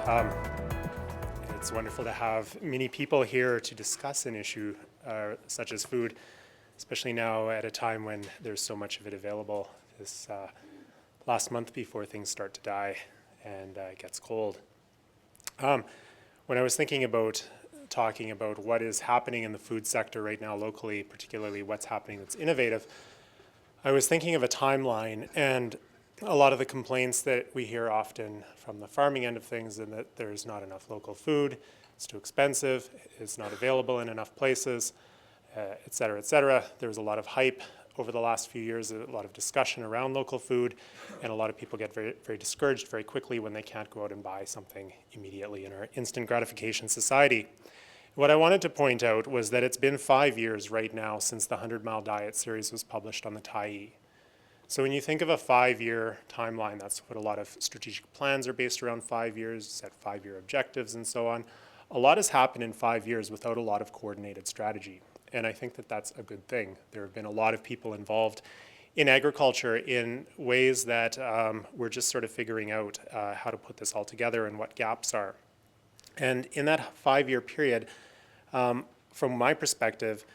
Um, it's wonderful to have many people here to discuss an issue such as food, especially now at a time when there's so much of it available this last month before things start to die and it gets cold. When I was thinking about talking about what is happening in the food sector right now locally, particularly what's happening that's innovative, I was thinking of a timeline, and a lot of the complaints that we hear often from the farming end of things is that there's not enough local food, it's too expensive, it's not available in enough places, et cetera, et cetera. There's a lot of hype over the last few years, a lot of discussion around local food, and a lot of people get very, very discouraged very quickly when they can't go out and buy something immediately in our instant gratification society. What I wanted to point out was that it's been 5 years right now since the 100-Mile Diet series was published on the Tyee. So when you think of a 5-year timeline, that's what a lot of strategic plans are based around 5 years, set 5-year objectives and so on. A lot has happened in 5 years without a lot of coordinated strategy. And I think that that's a good thing. There have been a lot of people involved in agriculture in ways that we're just sort of figuring out how to put this all together and what gaps are. And in that 5-year period, from my perspective,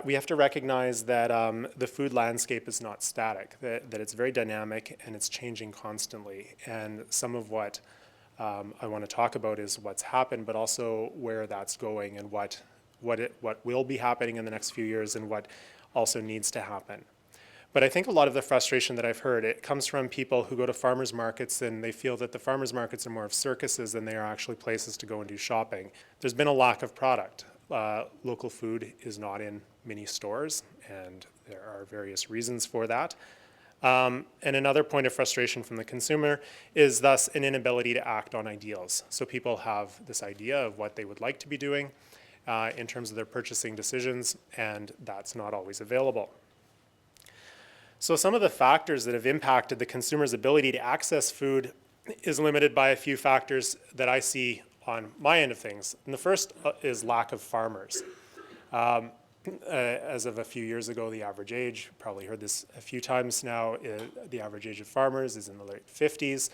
we have to recognize that the food landscape is not static, that it's very dynamic and it's changing constantly. And some of what I want to talk about is what's happened, but also where that's going and what will be happening in the next few years and what also needs to happen. But I think a lot of the frustration that I've heard, it comes from people who go to farmers markets and they feel that the farmers markets are more of circuses than they are actually places to go and do shopping. There's been a lack of product. Local food is not in many stores, and there are various reasons for that. And another point of frustration from the consumer is thus an inability to act on ideals. So people have this idea of what they would like to be doing in terms of their purchasing decisions, and that's not always available. So some of the factors that have impacted the consumer's ability to access food is limited by a few factors that I see on my end of things. And the first is lack of farmers. As of a few years ago, the average age, probably heard this a few times now, the average age of farmers is in the late 50s.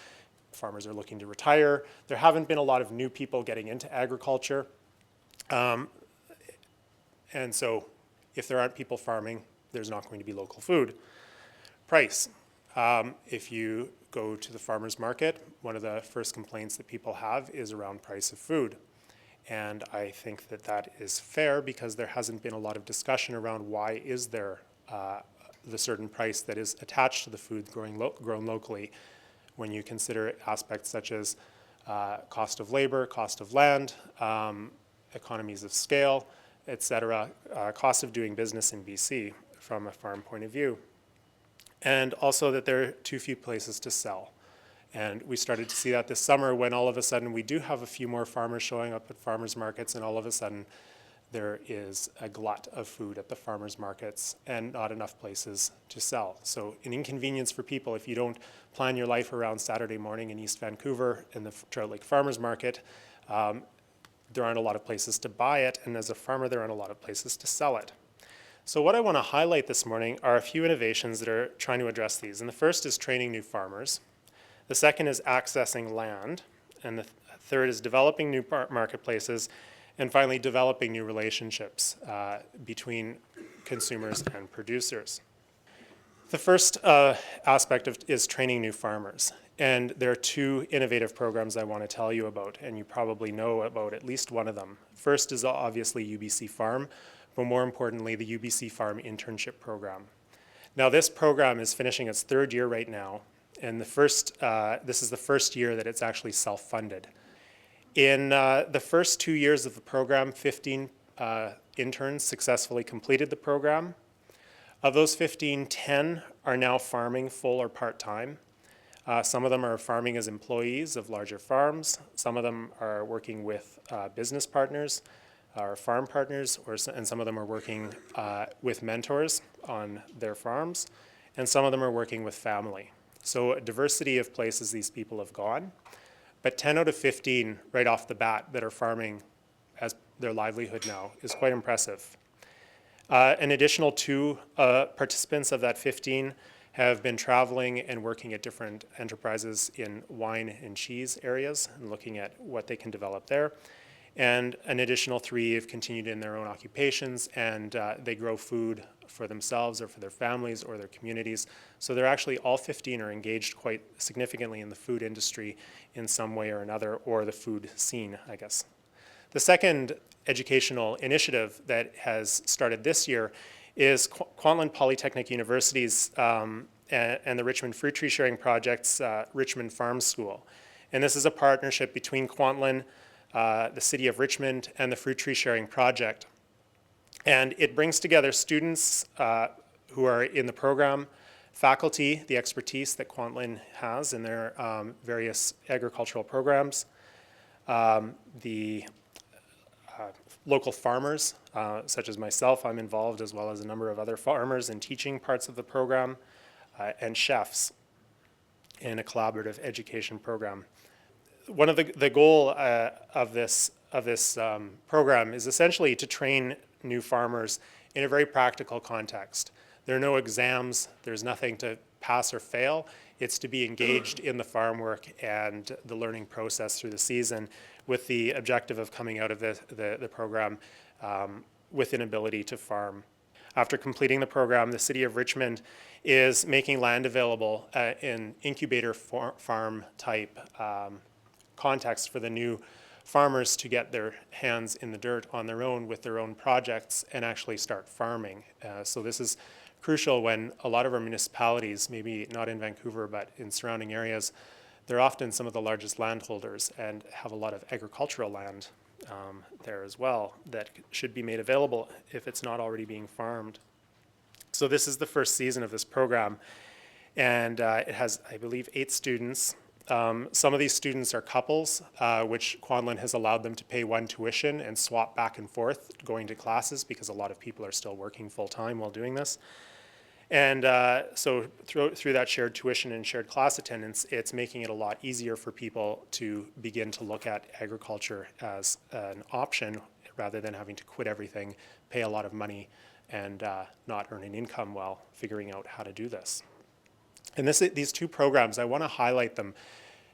Farmers are looking to retire. There haven't been a lot of new people getting into agriculture. And so if there aren't people farming, there's not going to be local food. Price. If you go to the farmer's market, one of the first complaints that people have is around price of food. And I think that that is fair because there hasn't been a lot of discussion around why is there the certain price that is attached to the food grown locally when you consider aspects such as cost of labor, cost of land, economies of scale, et cetera, cost of doing business in BC from a farm point of view. And also that there are too few places to sell. And we started to see that this summer when all of a sudden we do have a few more farmers showing up at farmers markets, and all of a sudden there is a glut of food at the farmers markets and not enough places to sell. So an inconvenience for people if you don't plan your life around Saturday morning in East Vancouver in the Trout Lake Farmers Market. There aren't a lot of places to buy it, and as a farmer there aren't a lot of places to sell it. So what I want to highlight this morning are a few innovations that are trying to address these. And the first is training new farmers. The second is accessing land. And the third is developing new marketplaces. And finally, developing new relationships between consumers and producers. The first aspect is training new farmers. And there are two innovative programs I want to tell you about, and you probably know about at least one of them. First is obviously UBC Farm, but more importantly, the UBC Farm Internship Program. Now this program is finishing its third year right now, and this is the first year that it's actually self-funded. In the first 2 years of the program, 15 interns successfully completed the program. Of those 15, 10 are now farming full or part-time. Some of them are farming as employees of larger farms. Some of them are working with business partners, our farm partners, and some of them are working with mentors on their farms, and some of them are working with family. So a diversity of places these people have gone, but 10 out of 15 right off the bat that are farming as their livelihood now is quite impressive. An additional 2 participants of that 15 have been traveling and working at different enterprises in wine and cheese areas and looking at what they can develop there. And an additional 3 have continued in their own occupations, and they grow food for themselves or for their families or their communities. So they're actually, all 15 are engaged quite significantly in the food industry in some way or another, or the food scene, I guess. The second educational initiative that has started this year is Kwantlen Polytechnic University's and the Richmond Fruit Tree Sharing Project's Richmond Farm School. And this is a partnership between Kwantlen, the City of Richmond, and the Fruit Tree Sharing Project. And it brings together students who are in the program, faculty, the expertise that Kwantlen has in their various agricultural programs, the local farmers, such as myself. I'm involved, as well as a number of other farmers in teaching parts of the program, and chefs in a collaborative education program. One of the goal of this program is essentially to train new farmers in a very practical context. There are no exams, there's nothing to pass or fail. It's to be engaged in the farm work and the learning process through the season, with the objective of coming out of the program with an ability to farm. After completing the program, the City of Richmond is making land available in incubator farm type context for the new farmers to get their hands in the dirt on their own with their own projects and actually start farming. So this is crucial when a lot of our municipalities, maybe not in Vancouver but in surrounding areas, they're often some of the largest landholders and have a lot of agricultural land there as well that should be made available if it's not already being farmed. So this is the first season of this program, and it has, I believe, 8 students. Some of these students are couples, which Kwantlen has allowed them to pay one tuition and swap back and forth going to classes, because a lot of people are still working full-time while doing this. And so through that shared tuition and shared class attendance, it's making it a lot easier for people to begin to look at agriculture as an option, rather than having to quit everything, pay a lot of money, and not earn an income while figuring out how to do this. And these 2 programs, I want to highlight them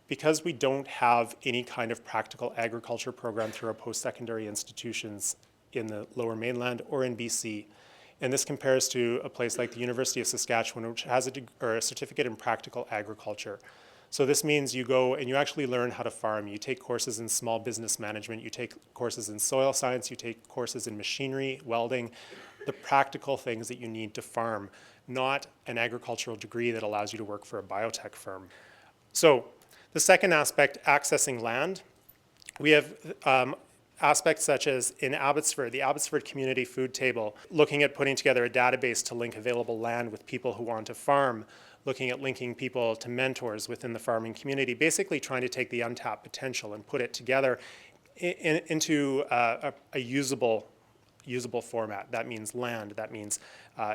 because we don't have any kind of practical agriculture program through our post-secondary institutions in the Lower Mainland or in BC. And this compares to a place like the University of Saskatchewan, which has a certificate in practical agriculture. So this means you go and you actually learn how to farm. You take courses in small business management, you take courses in soil science, you take courses in machinery, welding, the practical things that you need to farm, not an agricultural degree that allows you to work for a biotech firm. So the second aspect, accessing land, we have aspects such as in Abbotsford, the Abbotsford Community Food Table, looking at putting together a database to link available land with people who want to farm, looking at linking people to mentors within the farming community, basically trying to take the untapped potential and put it together into a usable format. That means land, that means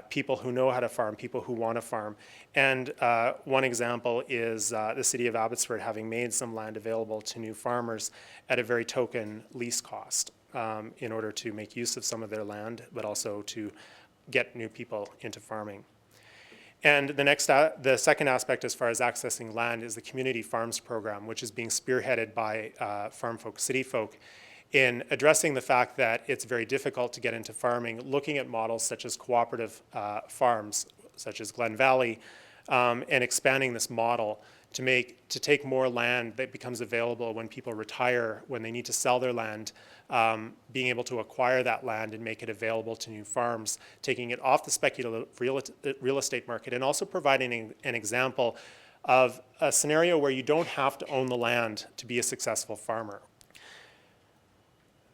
people who know how to farm, people who want to farm. And one example is the City of Abbotsford having made some land available to new farmers at a very token lease cost in order to make use of some of their land, but also to get new people into farming. And the second aspect as far as accessing land is the Community Farms Program, which is being spearheaded by farm folk, city folk, in addressing the fact that it's very difficult to get into farming, looking at models such as cooperative farms, such as Glen Valley, and expanding this model to take more land that becomes available when people retire, when they need to sell their land, being able to acquire that land and make it available to new farms, taking it off the speculative real estate market, and also providing an example of a scenario where you don't have to own the land to be a successful farmer.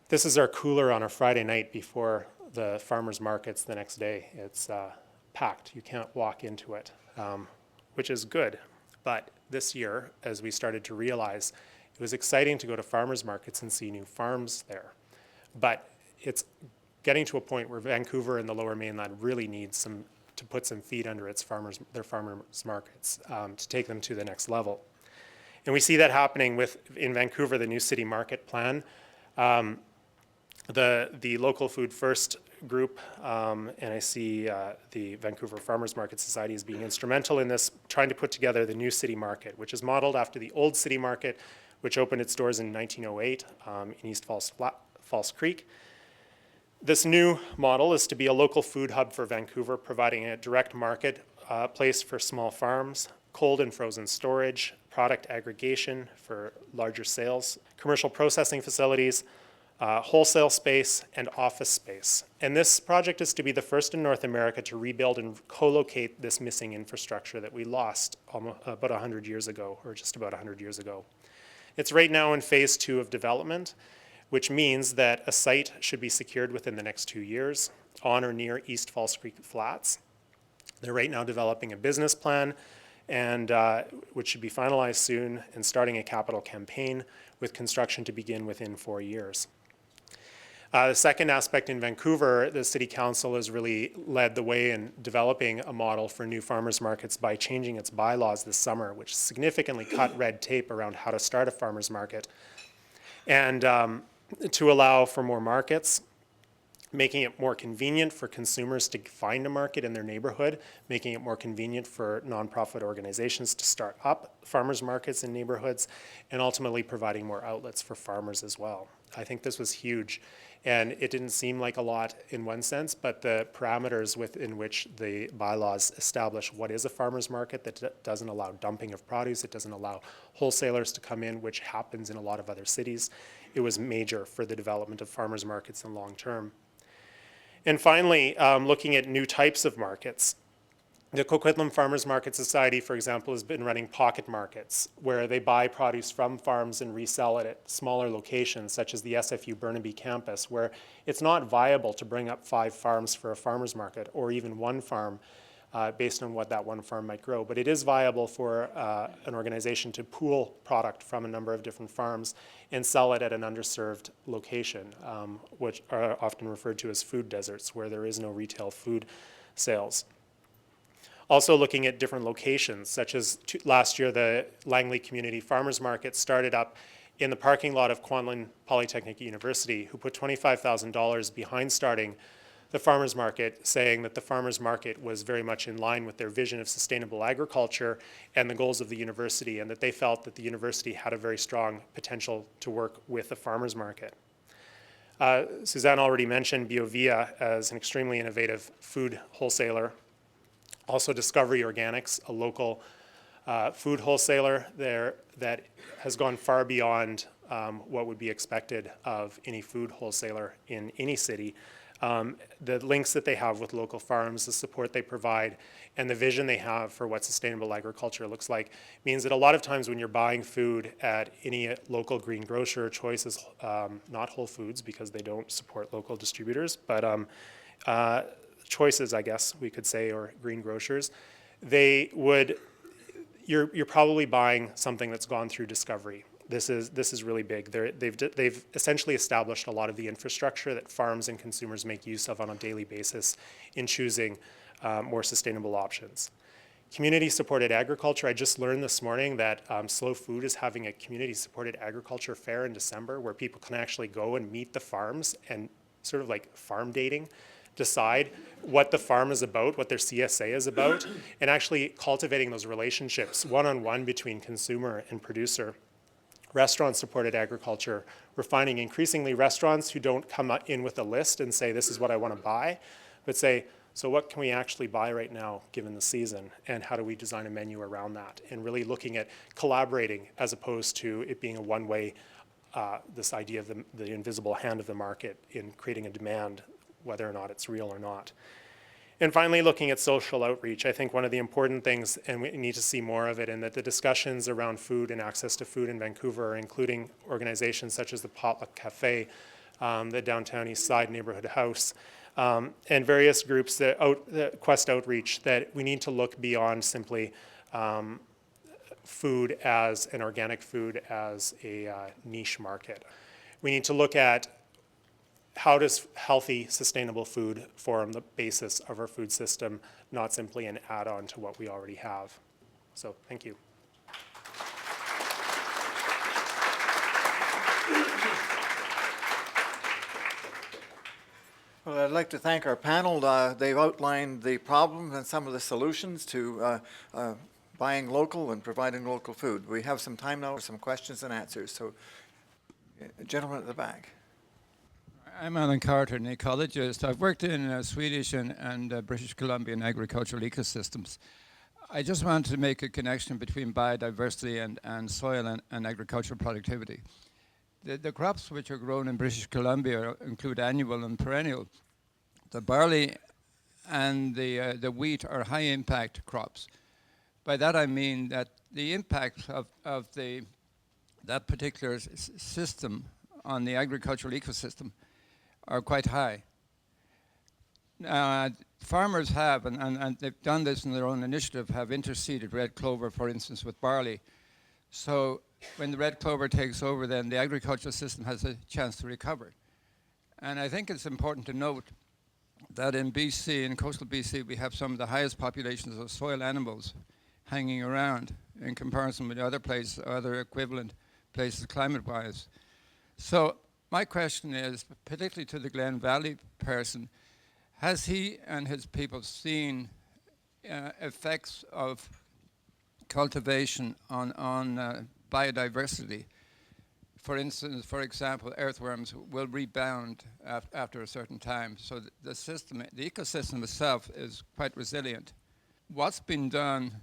This is our cooler on a Friday night before the farmers markets the next day. It's packed. You can't walk into it, which is good. But this year, as we started to realize, it was exciting to go to farmers markets and see new farms there. But it's getting to a point where Vancouver and the Lower Mainland really needs to put some feet under their farmers markets to take them to the next level. And we see that happening in Vancouver, the new city market plan. The Local Food First group, and I see the Vancouver Farmers Market Society as being instrumental in this, trying to put together the new city market, which is modeled after the old city market, which opened its doors in 1908 in East False Creek. This new model is to be a local food hub for Vancouver, providing a direct market place for small farms, cold and frozen storage, product aggregation for larger sales, commercial processing facilities, wholesale space, and office space. And this project is to be the first in North America to rebuild and co-locate this missing infrastructure that we lost about 100 years ago, or just about 100 years ago. It's right now in phase 2 of development, which means that a site should be secured within the next 2 years on or near East False Creek Flats. They're right now developing a business plan, and which should be finalized soon, and starting a capital campaign with construction to begin within 4 years. The second aspect in Vancouver, the City Council has really led the way in developing a model for new farmers markets by changing its bylaws this summer, which significantly cut red tape around how to start a farmers market, and to allow for more markets, making it more convenient for consumers to find a market in their neighborhood, making it more convenient for nonprofit organizations to start up farmers markets in neighborhoods, and ultimately providing more outlets for farmers as well. I think this was huge, and it didn't seem like a lot in one sense, but the parameters within which the bylaws establish what is a farmers market that doesn't allow dumping of produce, it doesn't allow wholesalers to come in, which happens in a lot of other cities. It was major for the development of farmers markets in long term. And finally, looking at new types of markets. The Coquitlam Farmers Market Society, for example, has been running pocket markets where they buy produce from farms and resell it at smaller locations, such as the SFU Burnaby campus, where it's not viable to bring up 5 farms for a farmers market, or even one farm based on what that one farm might grow. But it is viable for an organization to pool product from a number of different farms and sell it at an underserved location, which are often referred to as food deserts, where there is no retail food sales. Also looking at different locations, such as last year, the Langley Community Farmers Market started up in the parking lot of Kwantlen Polytechnic University, who put $25,000 behind starting the farmers market, saying that the farmers market was very much in line with their vision of sustainable agriculture and the goals of the university, and that they felt that the university had a very strong potential to work with the farmers market. Suzanne already mentioned BioVia as an extremely innovative food wholesaler. Also Discovery Organics, a local food wholesaler there that has gone far beyond what would be expected of any food wholesaler in any city. The links that they have with local farms, the support they provide, and the vision they have for what sustainable agriculture looks like means that a lot of times when you're buying food at any local green grocer, Choices, not Whole Foods because they don't support local distributors, but Choices, I guess we could say, or green grocers, you're probably buying something that's gone through discovery. This is really big. They've essentially established a lot of the infrastructure that farms and consumers make use of on a daily basis in choosing more sustainable options. Community-supported agriculture, I just learned this morning that Slow Food is having a community-supported agriculture fair in December where people can actually go and meet the farms and sort of like farm dating, decide what the farm is about, what their CSA is about, and actually cultivating those relationships one-on-one between consumer and producer. Restaurant-supported agriculture, we're finding increasingly restaurants who don't come in with a list and say, this is what I want to buy, but say, so what can we actually buy right now given the season, and how do we design a menu around that? And really looking at collaborating as opposed to it being a one-way, this idea of the invisible hand of the market in creating a demand, whether or not it's real or not. And finally, looking at social outreach, I think one of the important things, and we need to see more of it, and that the discussions around food and access to food in Vancouver, including organizations such as the Potluck Cafe, the Downtown East Side Neighborhood House, and various groups that Quest Outreach, that we need to look beyond simply food as an organic food as a niche market. We need to look at how does healthy, sustainable food form the basis of our food system, not simply an add-on to what we already have. So, thank you. Well, I'd like to thank our panel. They've outlined the problems and some of the solutions to buying local and providing local food. We have some time now for some questions and answers. So, gentleman at the back. I'm Alan Carter, an ecologist. I've worked in Swedish and British Columbian agricultural ecosystems. I just wanted to make a connection between biodiversity and soil and agricultural productivity. The crops which are grown in British Columbia include annual and perennial. The barley and the wheat are high impact crops. By that I mean that the impact of that particular system on the agricultural ecosystem are quite high. Farmers have, and they've done this in their own initiative, have interseeded red clover, for instance, with barley. So when the red clover takes over, then the agricultural system has a chance to recover. And I think it's important to note that in BC, in coastal BC, we have some of the highest populations of soil animals hanging around in comparison with other places, other equivalent places climate-wise. So my question is, particularly to the Glen Valley person, has he and his people seen effects of cultivation on biodiversity? For instance, for example, earthworms will rebound after a certain time. So the system, the ecosystem itself is quite resilient. What's been done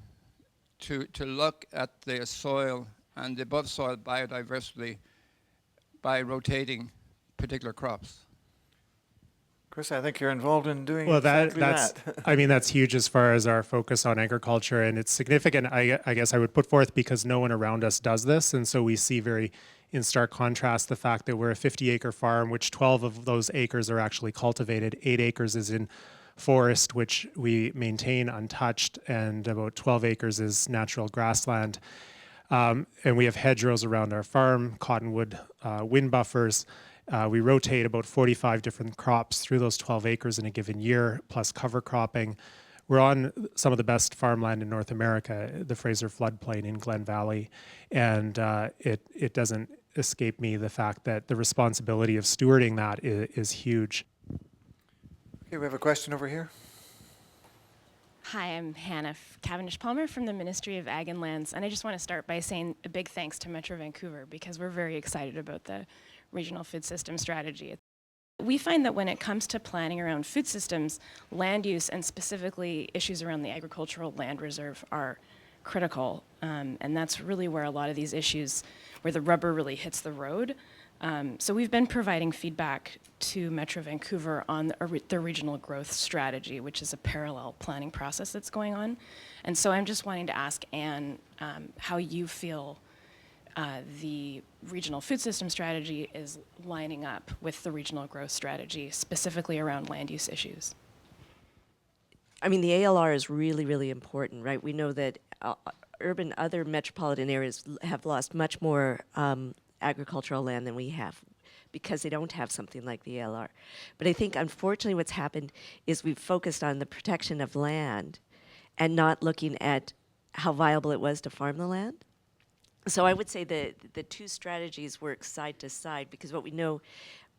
to look at the soil and the above soil biodiversity by rotating particular crops? Chris, I think you're involved in doing that's that. I mean, that's huge as far as our focus on agriculture, and it's significant, I guess I would put forth, because no one around us does this, and so we see very in stark contrast the fact that we're a 50-acre farm, which 12 of those acres are actually cultivated, 8 acres is in forest, which we maintain untouched, and about 12 acres is natural grassland. And we have hedgerows around our farm, cottonwood, wind buffers. We rotate about 45 different crops through those 12 acres in a given year, plus cover cropping. We're on some of the best farmland in North America, the Fraser floodplain in Glen Valley, and it doesn't escape me the fact that the responsibility of stewarding that is huge. Okay, we have a question over here. Hi, I'm Hannah Cavendish-Palmer from the Ministry of Ag and Lands, and I just want to start by saying a big thanks to Metro Vancouver, because we're very excited about the regional food system strategy. We find that when it comes to planning around food systems, land use and specifically issues around the agricultural land reserve are critical, and that's really where a lot of these issues, where the rubber really hits the road. So we've been providing feedback to Metro Vancouver on the regional growth strategy, which is a parallel planning process that's going on. And so I'm just wanting to ask Anne how you feel the regional food system strategy is lining up with the regional growth strategy, specifically around land use issues. I mean, the ALR is really, really important, right? We know that other metropolitan areas have lost much more agricultural land than we have because they don't have something like the ALR. But I think, unfortunately, what's happened is we've focused on the protection of land and not looking at how viable it was to farm the land. So I would say that the two strategies work side to side, because what we know,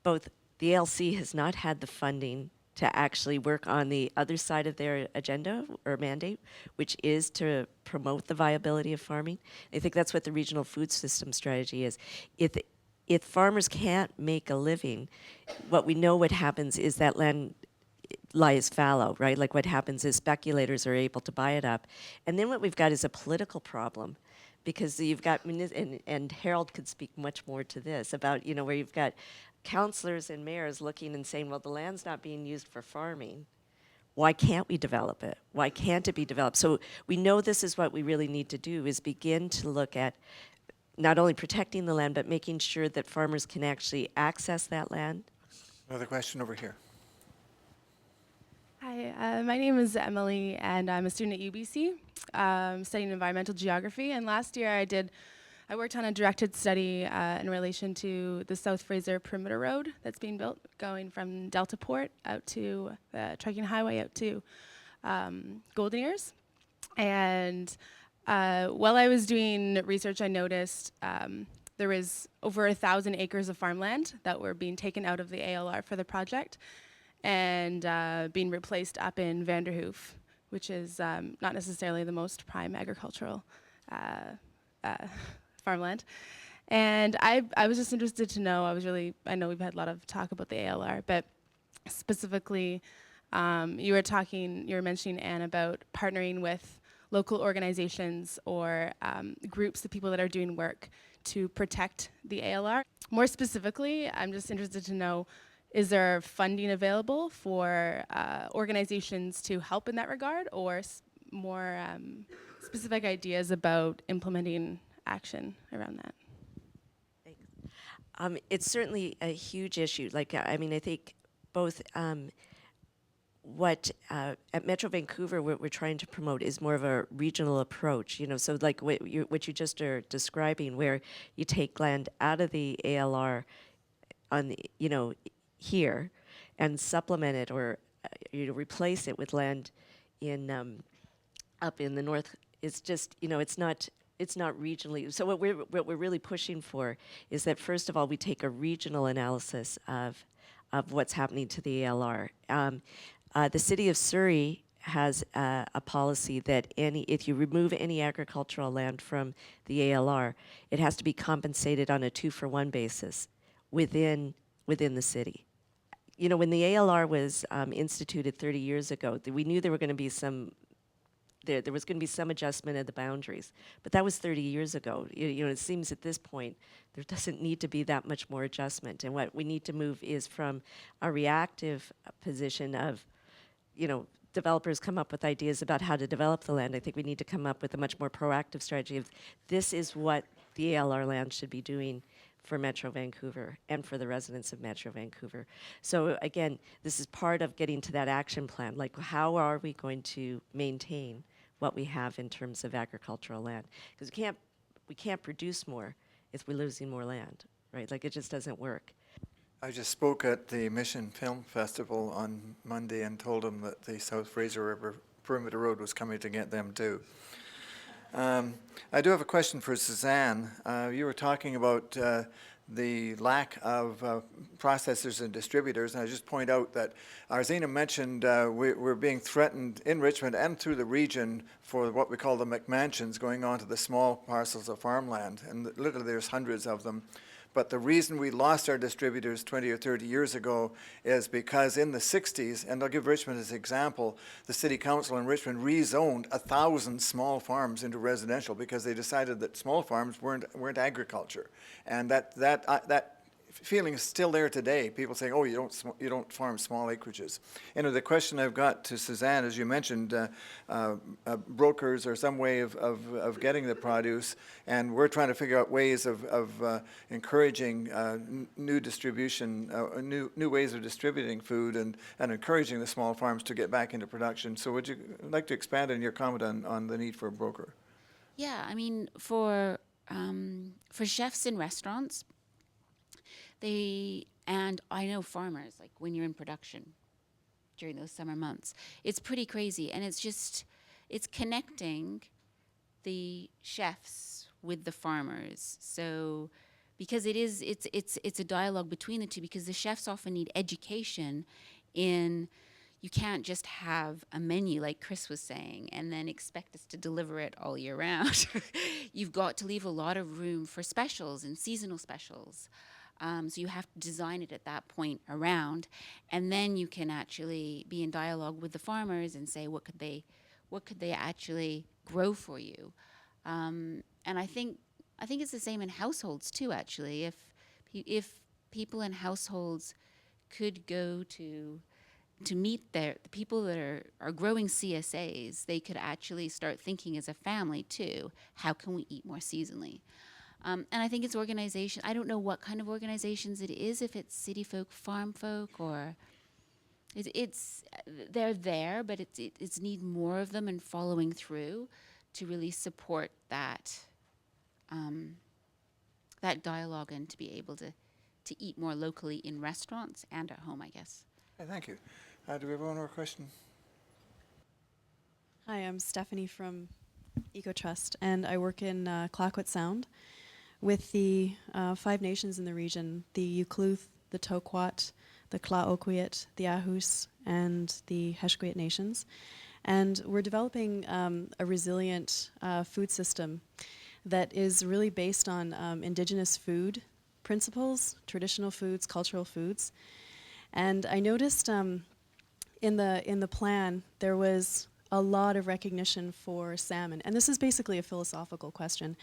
both the ALC has not had the funding to actually work on the other side of their agenda or mandate, which is to promote the viability of farming. I think that's what the regional food system strategy is. If farmers can't make a living, what we know what happens is that land lies fallow, right? Like what happens is speculators are able to buy it up. And then what we've got is a political problem, because you've got, and Harold could speak much more to this, about, where you've got councillors and mayors looking and saying, well, the land's not being used for farming. Why can't we develop it? Why can't it be developed? So we know this is what we really need to do, is begin to look at not only protecting the land, but making sure that farmers can actually access that land. Another question over here. Hi, my name is Emily, and I'm a student at UBC, studying environmental geography. And last year I worked on a directed study in relation to the South Fraser Perimeter Road that's being built, going from Delta Port out to the trucking highway out to Golden Ears. And while I was doing research, I noticed there was over 1,000 acres of farmland that were being taken out of the ALR for the project. and being replaced up in Vanderhoof, which is not necessarily the most prime agricultural farmland. And I was just interested to know, I know we've had a lot of talk about the ALR, but specifically, you were mentioning, Anne, about partnering with local organizations or groups of people that are doing work to protect the ALR. More specifically, I'm just interested to know, is there funding available for organizations to help in that regard, or more specific ideas about implementing action around that? It's certainly a huge issue. Like, I mean, I think both what at Metro Vancouver, what we're trying to promote is more of a regional approach. You know, so like what you just are describing, where you take land out of the ALR on the, you know, here, and supplement it or replace it with land in up in the north. It's just, you know, it's not regionally. So what we're really pushing for is that, first of all, we take a regional analysis of what's happening to the ALR. The city of Surrey has a policy that if you remove any agricultural land from the ALR, it has to be compensated on a 2-for-1 basis within the city. You know, when the ALR was instituted 30 years ago, we knew there were going to be there was going to be some adjustment of the boundaries, but that was 30 years ago. You know, it seems at this point there doesn't need to be that much more adjustment, and what we need to move is from a reactive position of, you know, developers come up with ideas about how to develop the land. I think we need to come up with a much more proactive strategy of, this is what the ALR land should be doing for Metro Vancouver and for the residents of Metro Vancouver. So again, this is part of getting to that action plan. Like, how are we going to maintain what we have in terms of agricultural land? Because we can't produce more if we're losing more land, right? Like, it just doesn't work. I just spoke at the Mission Film Festival on Monday and told them that the South Fraser River Perimeter Road was coming to get them too. I do have a question for Suzanne. You were talking about the lack of processors and distributors, and I just point out that Arzina mentioned we're being threatened in Richmond and through the region for what we call the McMansions going on to the small parcels of farmland, and literally there's hundreds of them. But the reason we lost our distributors 20 or 30 years ago is because in the 60s, and I'll give Richmond as an example, the city council in Richmond rezoned 1,000 small farms into residential because they decided that small farms weren't agriculture. And that feeling is still there today. People saying, "Oh, you don't farm small acreages." And the question I've got to Suzanne, as you mentioned, brokers or some way of getting the produce, and we're trying to figure out ways of encouraging new distribution, new ways of distributing food, and encouraging the small farms to get back into production. So would you like to expand on your comment on the need for a broker? Yeah, I mean, for chefs in restaurants, and I know farmers, like when you're in production during those summer months, it's pretty crazy. And it's connecting the chefs with the farmers. So, because it's a dialogue between the two, because the chefs often need education you can't just have a menu like Chris was saying and then expect us to deliver it all year round. You've got to leave a lot of room for specials and seasonal specials. So you have to design it at that point around, and then you can actually be in dialogue with the farmers and say, what could they actually grow for you? And I think it's the same in households too. Actually, if people in households could go to meet the people that are growing CSAs, they could actually start thinking as a family too, how can we eat more seasonally? And I think it's organization. I don't know what kind of organizations it is, if it's city folk, farm folk, or they're there, but it's need more of them and following through to really support that dialogue and to be able to eat more locally in restaurants and at home, I guess. Okay, thank you. Do we have one more question? Hi, I'm Stephanie from EcoTrust, and I work in Clayoquot Sound with the 5 nations in the region, the Yukluth, the Toquat, the Tla-Oquiet, the Ahus, and the Heshquiet nations. And we're developing a resilient food system that is really based on indigenous food principles, traditional foods, cultural foods. And I noticed in the plan there was a lot of recognition for salmon. And this is basically a philosophical question.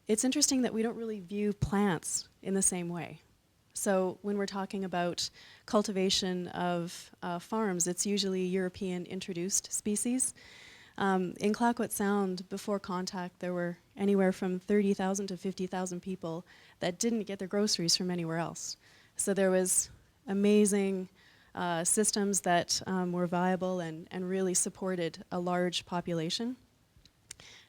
It's interesting that we don't really view plants in the same way. So when we're talking about cultivation of farms, it's usually European introduced species. In Clayoquot Sound, before contact, there were anywhere from 30,000 to 50,000 people that didn't get their groceries from anywhere else. So there was amazing systems that were viable and really supported a large population.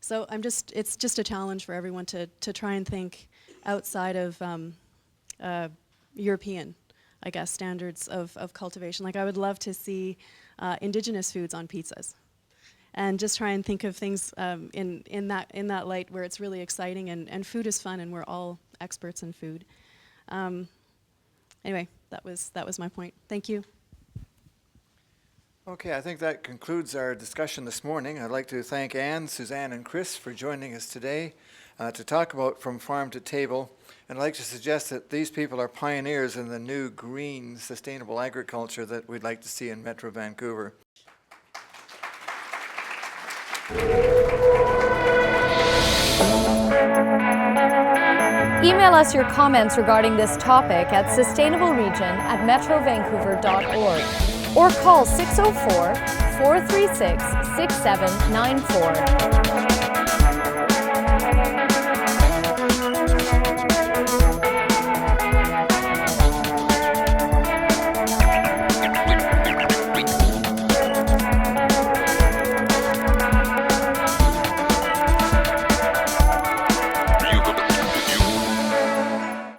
So it's just a challenge for everyone to try and think outside of European, I guess, standards of cultivation. Like I would love to see indigenous foods on pizzas, and just try and think of things in that light where it's really exciting and food is fun and we're all experts in food. Anyway, that was my point. Thank you. Okay, I think that concludes our discussion this morning. I'd like to thank Anne, Suzanne, and Chris for joining us today to talk about From Farm to Table. And I'd like to suggest that these people are pioneers in the new green, sustainable agriculture that we'd like to see in Metro Vancouver. Email us your comments regarding this topic at sustainableregion@metrovancouver.org or call 604-436-6794.